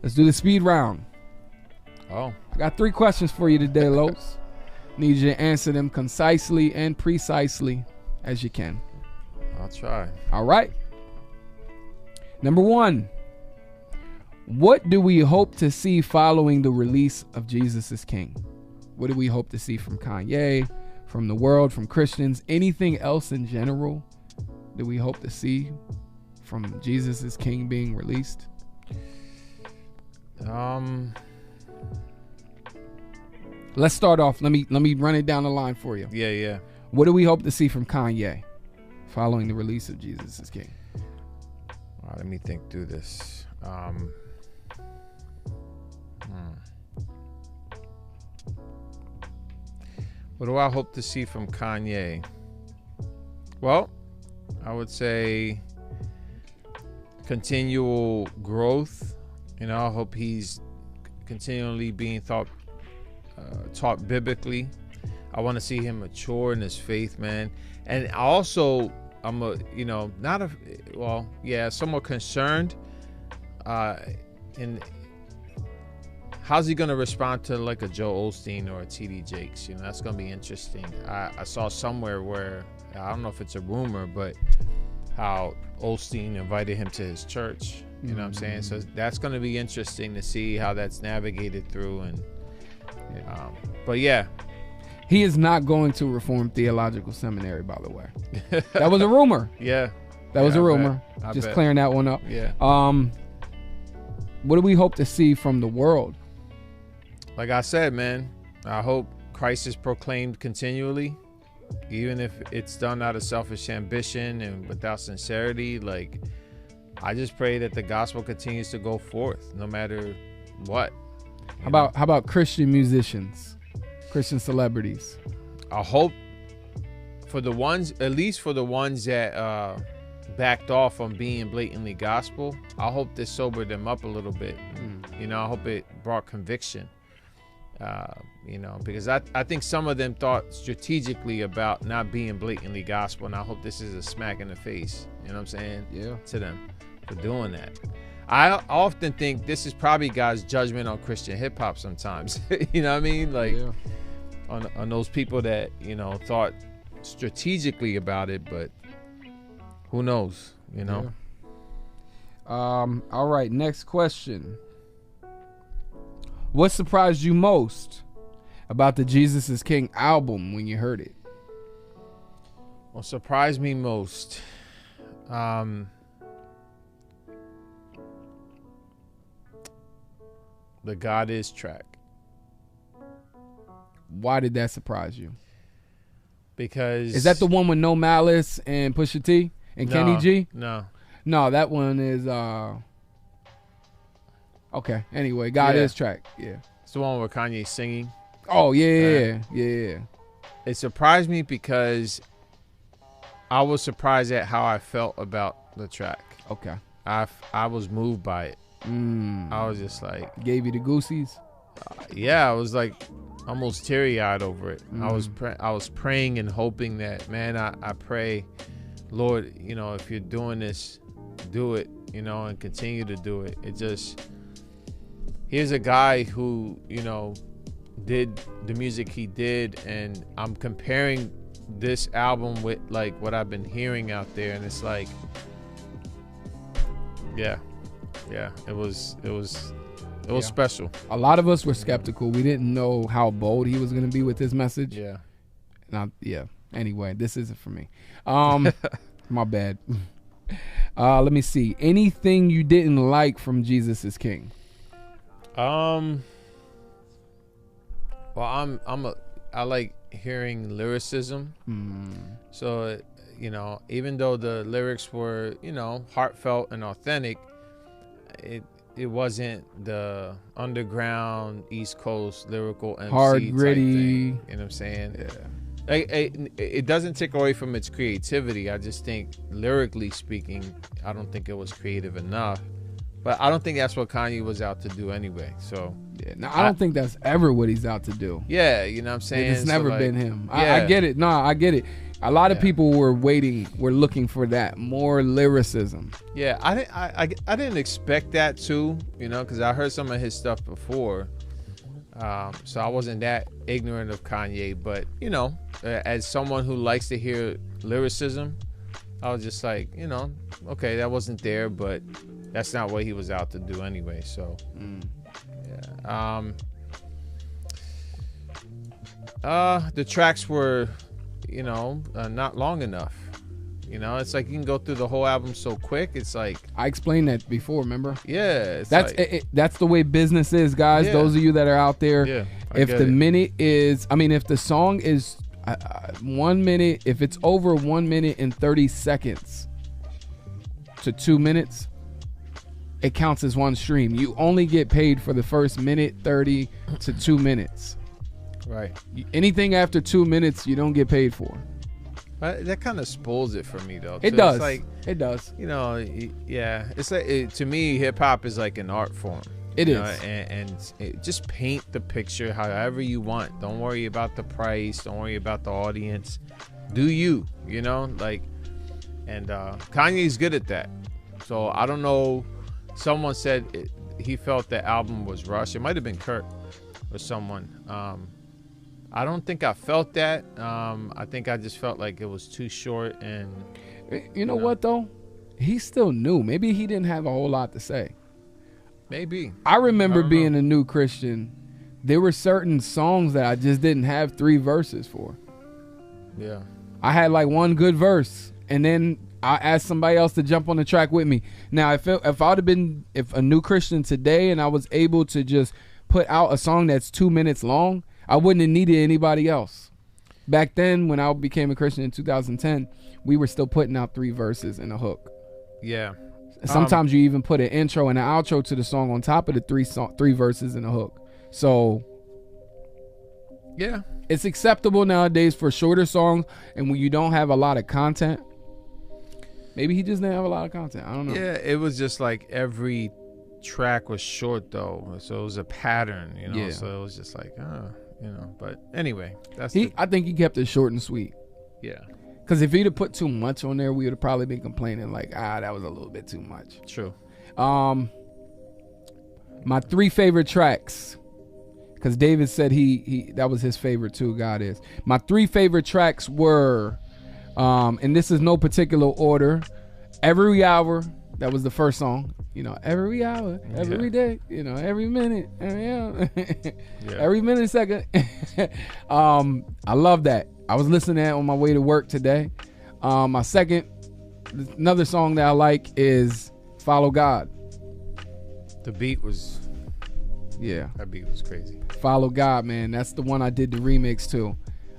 Let's do the speed round. Oh. I got 3 questions for you today, Los. Need you to answer them concisely and precisely as you can. I'll try. All right. Number 1. What do we hope to see following the release of Jesus is King? What do we hope to see from Kanye, from the world, from Christians, anything else in general? Do we hope to see from Jesus is King being released? Let's start off. Let me run it down the line for you. Yeah. What do we hope to see from Kanye following the release of Jesus is King? All right, let me think through this. What do I hope to see from Kanye? Well, I would say continual growth. You know, I hope he's continually being taught biblically. I want to see him mature in his faith, man. And also, somewhat concerned in how's he going to respond to like a Joe Osteen or a T.D. Jakes. You know, that's going to be interesting. I saw somewhere where, I don't know if it's a rumor, but how Osteen invited him to his church. You know what I'm saying? So that's going to be interesting to see how that's navigated through. And but yeah, he is not going to Reformed Theological Seminary, by the way. That was a rumor. Yeah, that was a rumor. Just clearing that one up. Yeah. What do we hope to see from the world? Like I said, man, I hope Christ is proclaimed continually, even if it's done out of selfish ambition and without sincerity. Like, I just pray that the gospel continues to go forth, no matter what. How about Christian musicians, Christian celebrities? I hope for the ones, at least for the ones that backed off on being blatantly gospel, I hope this sobered them up a little bit. You know, I hope it brought conviction. You know, because I think some of them thought strategically about not being blatantly gospel, and I hope this is a smack in the face, you know what I'm saying? Yeah. To them for doing that. I often think this is probably God's judgment on Christian hip hop sometimes. You know what I mean? Like, yeah. on those people that, you know, thought strategically about it, but who knows, you know? Yeah. All right, next question. What surprised you most about the Jesus is King album when you heard it? What surprised me most? The God Is track. Why did that surprise you? Because... Is that the one with No Malice and Pusha T and Kenny G? No, that one is... Okay, anyway, God Is track. Yeah. It's the one where Kanye's singing. Oh, yeah. It surprised me because I was surprised at how I felt about the track. Okay. I was moved by it. I was just like... Gave you the goosies? Yeah, I was like almost teary-eyed over it. I was praying and hoping that, man, I pray, Lord, you know, if you're doing this, do it, you know, and continue to do it. It just... Here's a guy who, you know, did the music he did, and I'm comparing this album with like what I've been hearing out there, and it's like, yeah, it was special. A lot of us were skeptical. We didn't know how bold he was going to be with his message. Yeah. Anyway, this isn't for me. My bad. Let me see. Anything you didn't like from Jesus is King? Well, I like hearing lyricism. So, you know, even though the lyrics were, you know, heartfelt and authentic, it wasn't the underground East Coast lyrical MC hard, gritty. You know what I'm saying? Yeah. It doesn't take away from its creativity. I just think lyrically speaking, I don't think it was creative enough. But I don't think that's what Kanye was out to do anyway. So yeah, no, I don't think that's ever what he's out to do. Yeah, you know what I'm saying? It's never been him. Yeah. I get it. No, I get it. A lot of people were looking for that more lyricism. Yeah, I didn't expect that too, because I heard some of his stuff before, so I wasn't that ignorant of Kanye. But as someone who likes to hear lyricism, I was just like, okay, that wasn't there, but that's not what he was out to do anyway. So, the tracks were, not long enough. It's like you can go through the whole album so quick. It's like I explained that before. Remember? Yeah, that's the way business is, guys. Yeah. Those of you that are out there, if the if the song is 1 minute, if it's over 1 minute and 30 seconds to 2 minutes, it counts as one stream. You only get paid for the first minute 30 to 2 minutes. Right. Anything after 2 minutes, you don't get paid for. That kind of spoils it for me, though. It does. It's like, it does. Yeah. It's like to me, hip hop is like an art form. It is, and just paint the picture however you want. Don't worry about the price. Don't worry about the audience. Do you? And Kanye's good at that. So I don't know. Someone said he felt the album was rushed. It might have been Kurt or someone. I don't think I felt that. I think I just felt like it was too short. And you know what though? He's still new. Maybe he didn't have a whole lot to say. Maybe. I remember being a new Christian. There were certain songs that I just didn't have 3 verses for. Yeah. I had like one good verse, and then I asked somebody else to jump on the track with me. Now, if I'd have been a new Christian today and I was able to just put out a song that's 2 minutes long, I wouldn't have needed anybody else. Back then, when I became a Christian in 2010, we were still putting out 3 verses and a hook. Yeah. Sometimes you even put an intro and an outro to the song on top of the 3 verses and a hook. So, yeah, it's acceptable nowadays for shorter songs, and when you don't have a lot of content. Maybe he just didn't have a lot of content. I don't know. Yeah, it was just like every track was short though, so it was a pattern, Yeah. So it was just like, But anyway, I think he kept it short and sweet. Yeah. Because if he'd have put too much on there, we would have probably been complaining like, that was a little bit too much. True. My 3 favorite tracks, because David said he that was his favorite too. God is. My 3 favorite tracks were, and this is no particular order. Every Hour, that was the first song. Every hour, every day, every minute, every hour, every minute, second. I love that. I was listening to that on my way to work today. My another song that I like is Follow God. The beat was, that beat was crazy. Follow God, man. That's the one I did the remix to.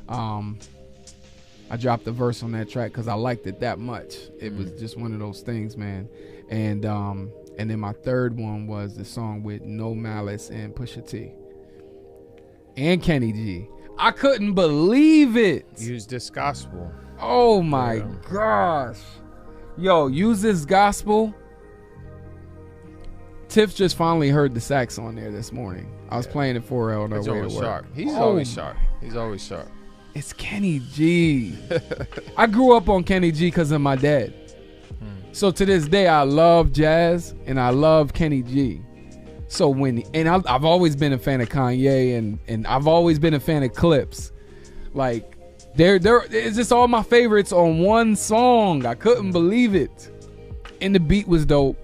I dropped the verse on that track because I liked it that much. It was just one of those things, man. And then my third one was the song with No Malice and Pusha T and Kenny G. I couldn't believe it. Use This Gospel. Oh my gosh. Yo, Use This Gospel. Tiff just finally heard the sax on there this morning. I was playing it for her on her way to work. Sharp. He's always sharp. He's always sharp. It's Kenny G. I grew up on Kenny G because of my dad. So to this day, I love jazz and I love Kenny G. So I've always been a fan of Kanye and I've always been a fan of Clips. Like it's just all my favorites on one song. I couldn't believe it. And the beat was dope.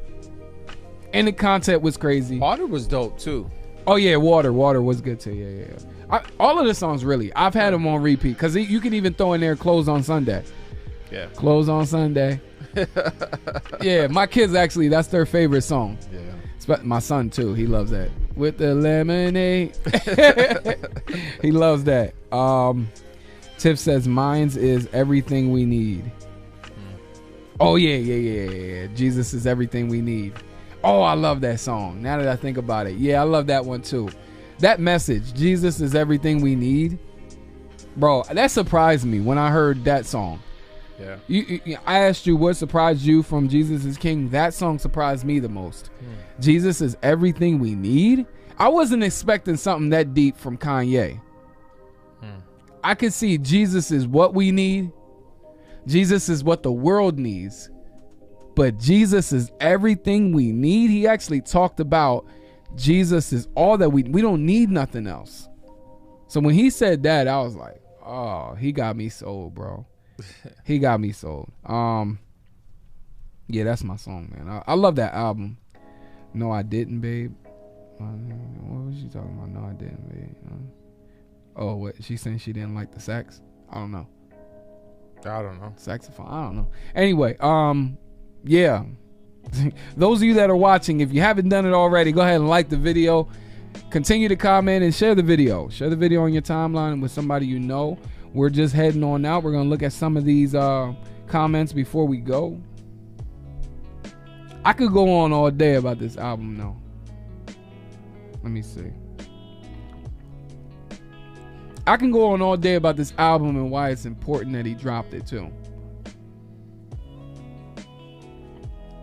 And the content was crazy. Water was dope too. Oh yeah, Water was good too. Yeah. All of the songs really. I've had them on repeat because you can even throw in there Close on Sunday. Yeah. Close on Sunday. Yeah, my kids actually, that's their favorite song. Yeah. My son too, he loves that. With the lemonade. He loves that. Tiff says mine's is Everything We Need. Oh yeah. Jesus is Everything We Need. Oh, I love that song. Now that I think about it. Yeah, I love that one too. That message, Jesus is Everything We Need. Bro, that surprised me when I heard that song. Yeah. I asked you what surprised you from Jesus is King. That song surprised me the most. Jesus is Everything We Need. I wasn't expecting something that deep from Kanye. I could see Jesus is what we need, Jesus is what the world needs, but Jesus is everything we need. He actually talked about Jesus is all that we don't need nothing else. So when he said that, I was like, oh, he got me sold, bro. He got me sold. Yeah, that's my song, man. I love that album. No, I didn't, babe. What was she talking about? No, I didn't, babe. Oh, what? She saying she didn't like the sax? I don't know. Saxophone. I don't know. Anyway, yeah. Those of you that are watching, if you haven't done it already, go ahead and like the video. Continue to comment and share the video. Share the video on your timeline with somebody you know. We're just heading on out. We're going to look at some of these comments before we go. I could go on all day about this album, though. Let me see. I can go on all day about this album and why it's important that he dropped it, too.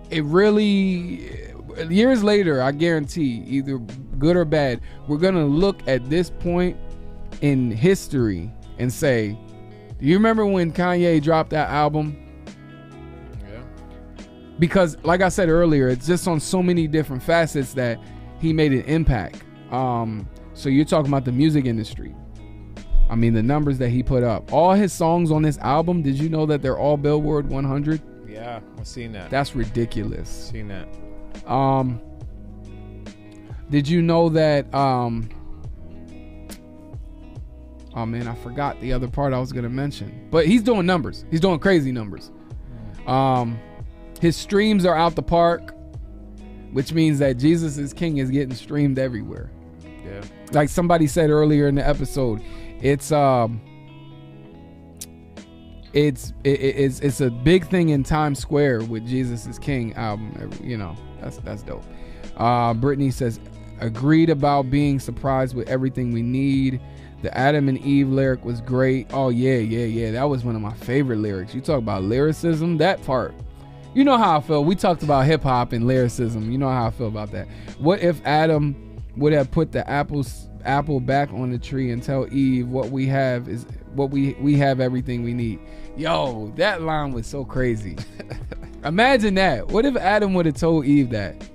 It really, years later, I guarantee, either good or bad, we're going to look at this point in history and say, do you remember when Kanye dropped that album? Yeah. Because, like I said earlier, it's just on so many different facets that he made an impact. So you're talking about the music industry. I mean, the numbers that he put up. All his songs on this album, did you know that they're all Billboard 100? Yeah, I've seen that. That's ridiculous. Seen that. Did you know that oh man, I forgot the other part I was gonna mention. But he's doing numbers. He's doing crazy numbers. His streams are out the park, which means that Jesus is King is getting streamed everywhere. Yeah. Like somebody said earlier in the episode, it's a big thing in Times Square with Jesus is King album. You know, that's dope. Brittany says, agreed about being surprised with everything we need. The Adam and Eve lyric was great. Oh yeah. That was one of my favorite lyrics. You talk about lyricism, that part. You know how I feel. We talked about hip hop and lyricism. You know how I feel about that. What if Adam would have put the apple back on the tree and tell Eve what we have is what we have everything we need? Yo, that line was so crazy. Imagine that. What if Adam would have told Eve that?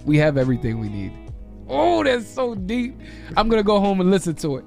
We have everything we need. Oh, that's so deep. I'm gonna go home and listen to it.